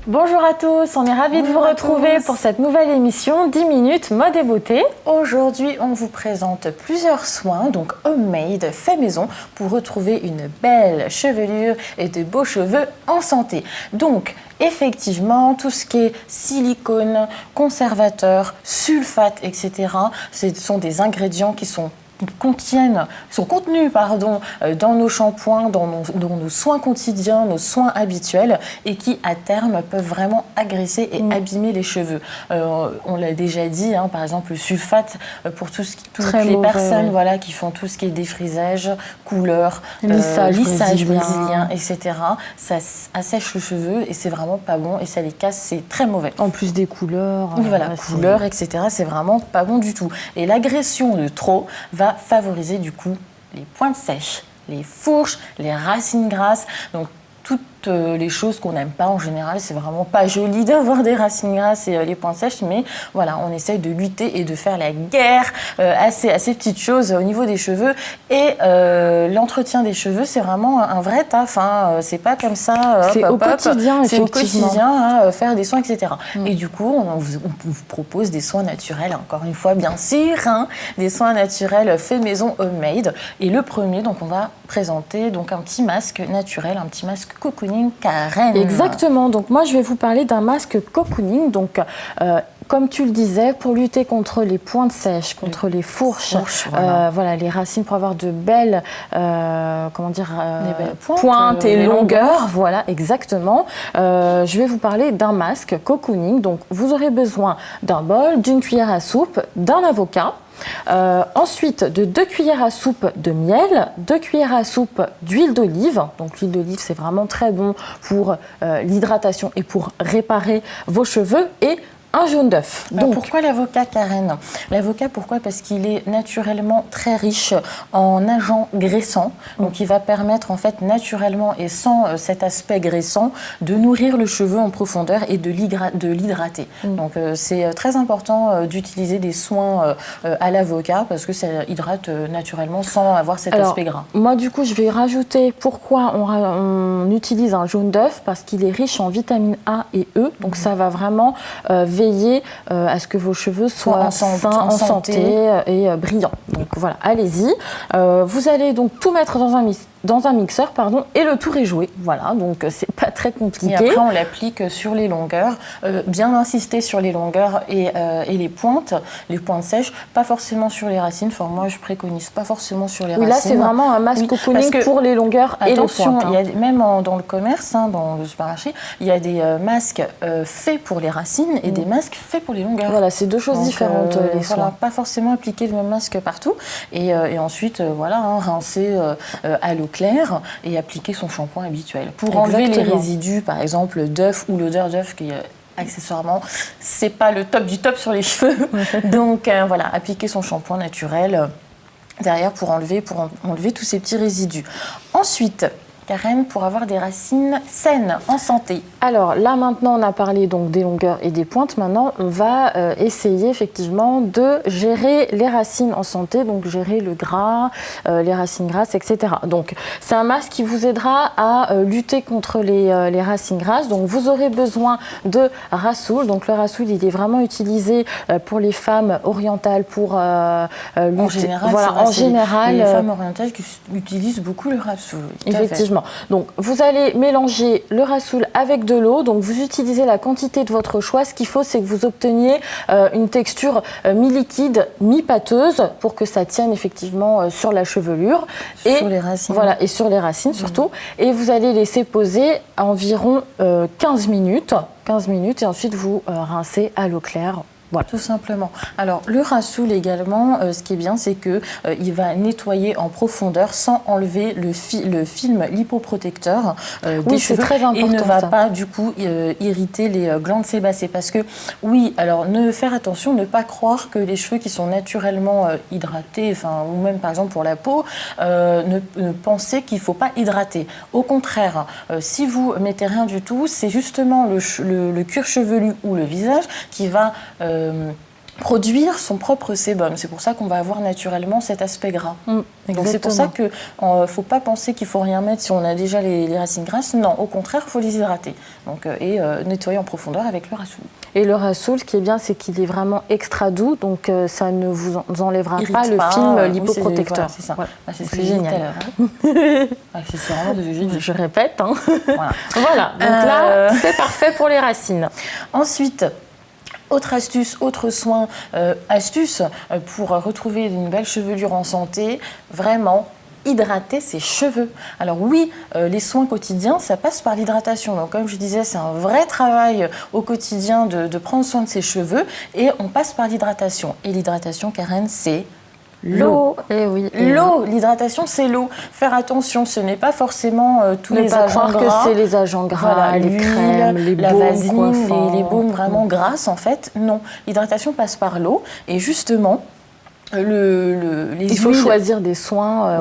Bonjour à tous, on est ravis de vous retrouver pour cette nouvelle émission 10 minutes mode et beauté. Aujourd'hui, on vous présente plusieurs soins, donc homemade, fait maison, pour retrouver une belle chevelure et de beaux cheveux en santé. Donc, effectivement, tout ce qui est silicone, conservateur, sulfate, etc., ce sont des ingrédients qui sont contenus dans nos shampoings, dans nos soins quotidiens, nos soins habituels et qui à terme peuvent vraiment agresser et abîmer les cheveux. On l'a déjà dit, par exemple le sulfate pour toutes les personnes qui font tout ce qui est défrisage, couleur, lissage brésilien, etc. Ça assèche le cheveu et c'est vraiment pas bon et ça les casse, c'est très mauvais. En plus des couleurs. Couleurs, etc. C'est vraiment pas bon du tout. Et l'agression de trop va favoriser du coup les pointes sèches, les fourches, les racines grasses. Donc toutes les choses qu'on n'aime pas en général, c'est vraiment pas joli d'avoir des racines grasses et les pointes sèches, mais voilà, on essaye de lutter et de faire la guerre à ces petites choses au niveau des cheveux. Et l'entretien des cheveux, c'est vraiment un vrai taf, c'est pas comme ça. C'est au quotidien, c'est au quotidien, faire des soins, etc. Et du coup, on vous propose des soins naturels, encore une fois, bien sûr, des soins naturels faits maison homemade. Et le premier, donc on va présenter donc un petit masque naturel, un petit masque cocooning Karen. Exactement, donc moi je vais vous parler d'un masque cocooning, donc comme tu le disais, pour lutter contre les pointes sèches, contre les fourches, les racines, pour avoir de belles, pointes et longueurs. Voilà, exactement. Je vais vous parler d'un masque cocooning. Donc, vous aurez besoin d'un bol, d'une cuillère à soupe, d'un avocat. Ensuite, de 2 cuillères à soupe de miel, 2 cuillères à soupe d'huile d'olive. Donc l'huile d'olive, c'est vraiment très bon pour l'hydratation et pour réparer vos cheveux. Et un jaune d'œuf. Donc, pourquoi l'avocat, Karen? L'avocat, pourquoi? Parce qu'il est naturellement très riche en agents graissants. Donc, il va permettre, en fait, naturellement et sans cet aspect graissant, de nourrir le cheveu en profondeur et de l'hydrater. Donc, c'est très important d'utiliser des soins à l'avocat parce que ça hydrate naturellement sans avoir cet aspect gras. Moi, du coup, je vais rajouter pourquoi on utilise un jaune d'œuf, parce qu'il est riche en vitamines A et E. Donc, ça va vraiment veiller à ce que vos cheveux soient sains, en santé et brillants. Donc voilà, allez-y. Vous allez donc tout mettre dans un mixeur, et le tour est joué. Voilà, donc c'est pas très compliqué. Et après, on l'applique sur les longueurs. Bien insister sur les longueurs et les pointes sèches, pas forcément sur les racines. Enfin, moi, je préconise pas forcément sur les racines. Là, c'est vraiment un masque cocooning pour les longueurs et les pointes. Il y a, même dans le commerce, dans le supermarché, il y a des masques faits pour les racines et des masques faits pour les longueurs. Voilà, c'est deux choses différentes. Pas forcément appliquer le même masque partout. Et ensuite, rincer à l'eau claire et appliquer son shampoing habituel. Pour enlever les résidus, par exemple, d'œuf ou l'odeur d'œuf qui accessoirement, c'est pas le top du top sur les cheveux. Donc appliquer son shampoing naturel derrière pour enlever tous ces petits résidus. Ensuite, Karen, pour avoir des racines saines, en santé. Alors là maintenant on a parlé donc des longueurs et des pointes. Maintenant on va essayer effectivement de gérer les racines en santé, donc gérer le gras, les racines grasses, etc. Donc c'est un masque qui vous aidera à lutter contre les racines grasses. Donc vous aurez besoin de rassoul. Donc le rassoul il est vraiment utilisé pour les femmes orientales pour en général, les femmes orientales qui utilisent beaucoup le rassoul. Effectivement. Donc, vous allez mélanger le rassoul avec de l'eau. Donc, vous utilisez la quantité de votre choix. Ce qu'il faut, c'est que vous obteniez une texture mi-liquide, mi-pâteuse pour que ça tienne effectivement sur la chevelure. Sur les racines. Voilà, et sur les racines surtout. Et vous allez laisser poser à environ 15 minutes. Et ensuite, vous rincez à l'eau claire. Voilà. Tout simplement. Alors, le rassoul également, ce qui est bien, c'est que il va nettoyer en profondeur sans enlever le film lipoprotecteur des cheveux. Très important, et ne va pas, du coup, irriter les glandes sébacées. Parce que, faire attention, ne pas croire que les cheveux qui sont naturellement hydratés, ou même, par exemple, pour la peau, ne pensez qu'il ne faut pas hydrater. Au contraire, si vous mettez rien du tout, c'est justement le cuir chevelu ou le visage qui va produire son propre sébum. C'est pour ça qu'on va avoir naturellement cet aspect gras. Donc c'est pour ça qu'il ne faut pas penser qu'il ne faut rien mettre si on a déjà les racines grasses. Non, au contraire, il faut les hydrater et nettoyer en profondeur avec le rassoul. Et le rassoul, ce qui est bien, c'est qu'il est vraiment extra doux, donc ça ne vous enlèvera pas le film lipoprotecteur. C'est ça. Voilà. C'est génial. C'est vraiment de génie. Je répète. Hein. Voilà. Donc là, c'est parfait pour les racines. Ensuite, autre astuce, autre soin, astuce pour retrouver une belle chevelure en santé, vraiment hydrater ses cheveux. Alors oui, les soins quotidiens, ça passe par l'hydratation. Donc comme je disais, c'est un vrai travail au quotidien de prendre soin de ses cheveux et on passe par l'hydratation. Et l'hydratation, Karen, c'est l'eau. L'eau, l'hydratation, c'est l'eau. Faire attention, ce n'est pas forcément tous les agents gras. Que c'est les agents gras, voilà, les crèmes, les la baumes, vaseline, les baumes vraiment grasses, en fait. Non, l'hydratation passe par l'eau. Et justement, il faut choisir des soins.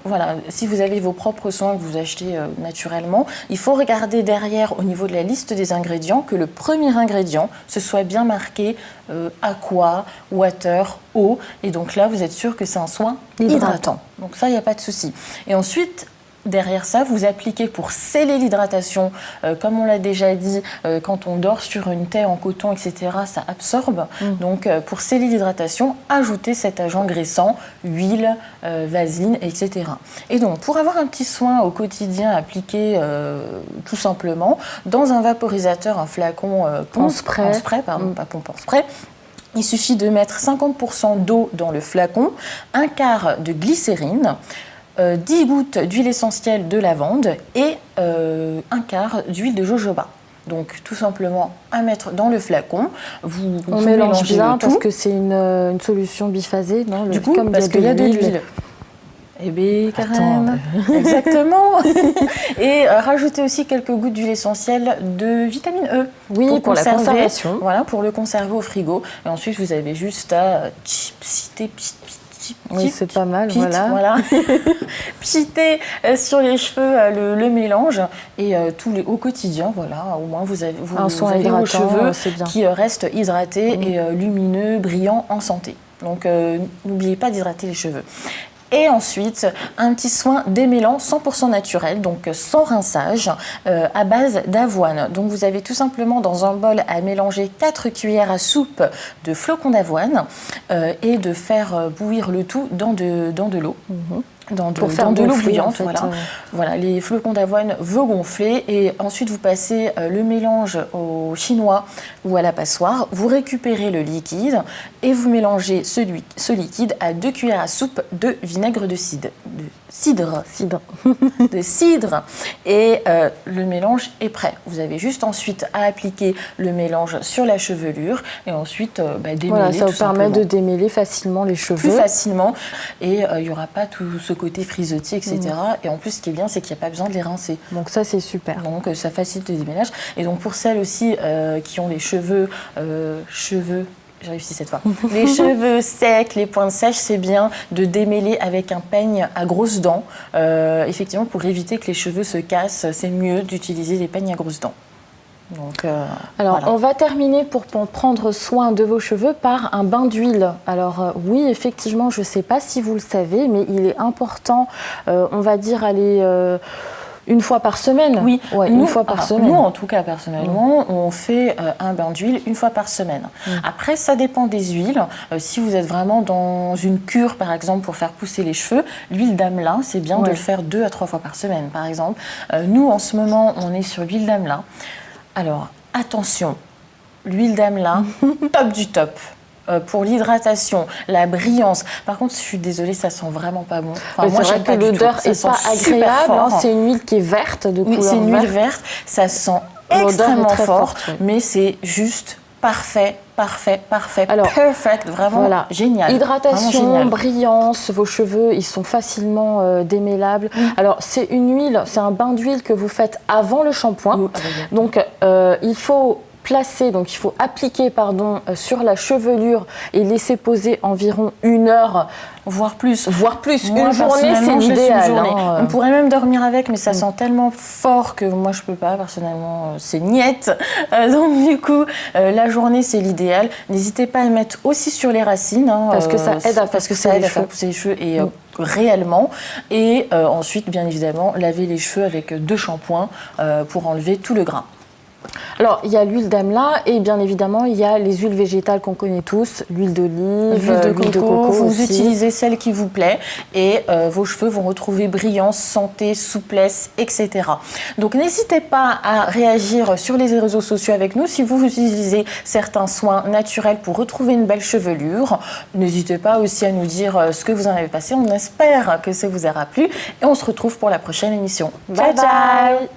Voilà, si vous avez vos propres soins que vous achetez naturellement, il faut regarder derrière au niveau de la liste des ingrédients que le premier ingrédient ce soit bien marqué aqua, water, eau. Et donc là, vous êtes sûr que c'est un soin hydratant. Donc ça, il n'y a pas de souci. Et ensuite, derrière ça, vous appliquez pour sceller l'hydratation, comme on l'a déjà dit, quand on dort sur une taie en coton, etc., ça absorbe. Donc, pour sceller l'hydratation, ajoutez cet agent graissant, huile, vaseline, etc. Et donc, pour avoir un petit soin au quotidien appliqué tout simplement, dans un vaporisateur, un flacon spray, pas pompe en spray, il suffit de mettre 50% d'eau dans le flacon, un quart de glycérine, 10 gouttes d'huile essentielle de lavande et un quart d'huile de jojoba. Donc tout simplement à mettre dans le flacon. On mélange bien parce que c'est une solution biphasée, non? Du coup, parce qu'il y a de l'huile. Eh bien, Karen, exactement. Et rajoutez aussi quelques gouttes d'huile essentielle de vitamine E. Oui, pour la conservation. Voilà, pour le conserver au frigo. Et ensuite, vous avez juste à c'est pas mal, voilà. Pchiter sur les cheveux le mélange et au quotidien, voilà, au moins vous avez vos cheveux qui restent hydratés et lumineux, brillants, en santé. Donc n'oubliez pas d'hydrater les cheveux. Et ensuite, un petit soin démêlant 100% naturel, donc sans rinçage, à base d'avoine. Donc vous avez tout simplement dans un bol à mélanger 4 cuillères à soupe de flocons d'avoine et de faire bouillir le tout dans de l'eau. Dans de l'eau bouillante, en fait, voilà, les flocons d'avoine vont gonfler et ensuite vous passez le mélange au chinois ou à la passoire, vous récupérez le liquide et vous mélangez ce liquide à 2 cuillères à soupe de vinaigre de cidre. De cidre et le mélange est prêt. Vous avez juste ensuite à appliquer le mélange sur la chevelure et ensuite démêler. Voilà, ça vous permet de démêler facilement les cheveux. Plus facilement et il n'y aura pas tout ce côté frisottis, etc. Et en plus, ce qui est bien, c'est qu'il n'y a pas besoin de les rincer. Donc ça, c'est super. Donc ça facilite le démêlage. Et donc pour celles aussi qui ont les cheveux j'ai réussi cette fois. Les cheveux secs, les pointes sèches, c'est bien de démêler avec un peigne à grosses dents. Effectivement, pour éviter que les cheveux se cassent, c'est mieux d'utiliser les peignes à grosses dents. Donc, alors, voilà. On va terminer pour prendre soin de vos cheveux par un bain d'huile. Alors, oui, effectivement, je ne sais pas si vous le savez, mais il est important, on va dire, aller... une fois par semaine? Oui, une fois par semaine. Nous, en tout cas, personnellement, on fait un bain d'huile une fois par semaine. Après, ça dépend des huiles. Si vous êtes vraiment dans une cure, par exemple, pour faire pousser les cheveux, l'huile d'amela, c'est bien de le faire 2 à 3 fois par semaine, par exemple. Nous, en ce moment, on est sur l'huile d'amela. Alors, attention, l'huile d'amela, top du top. Pour l'hydratation, la brillance. Par contre, je suis désolée, ça sent vraiment pas bon. Enfin, moi, j'aime pas l'odeur est pas agréable. C'est une huile qui est verte, de couleur verte. Oui, c'est une huile verte. Ça sent extrêmement fort, mais c'est juste parfait. Alors, perfect, vraiment génial. Hydratation, génial. Brillance, vos cheveux, ils sont facilement démêlables. Alors, c'est une huile, c'est un bain d'huile que vous faites avant le shampoing. Donc, il faut placer, donc il faut appliquer sur la chevelure et laisser poser environ 1 heure. Voire plus. Moi, une journée, c'est l'idéal. On pourrait même dormir avec, mais ça sent tellement fort que moi, je peux pas. Personnellement, c'est niette. Donc, du coup, la journée, c'est l'idéal. N'hésitez pas à mettre aussi sur les racines. Parce que ça aide à faire pousser les cheveux et réellement. Et ensuite, bien évidemment, laver les cheveux avec 2 shampoings pour enlever tout le gras. Alors, il y a l'huile d'amla et bien évidemment, il y a les huiles végétales qu'on connaît tous, l'huile d'olive, l'huile de coco. Vous aussi. utilisez celle qui vous plaît et vos cheveux vont retrouver brillance, santé, souplesse, etc. Donc, n'hésitez pas à réagir sur les réseaux sociaux avec nous si vous utilisez certains soins naturels pour retrouver une belle chevelure. N'hésitez pas aussi à nous dire ce que vous en avez passé. On espère que ça vous aura plu et on se retrouve pour la prochaine émission. Bye bye.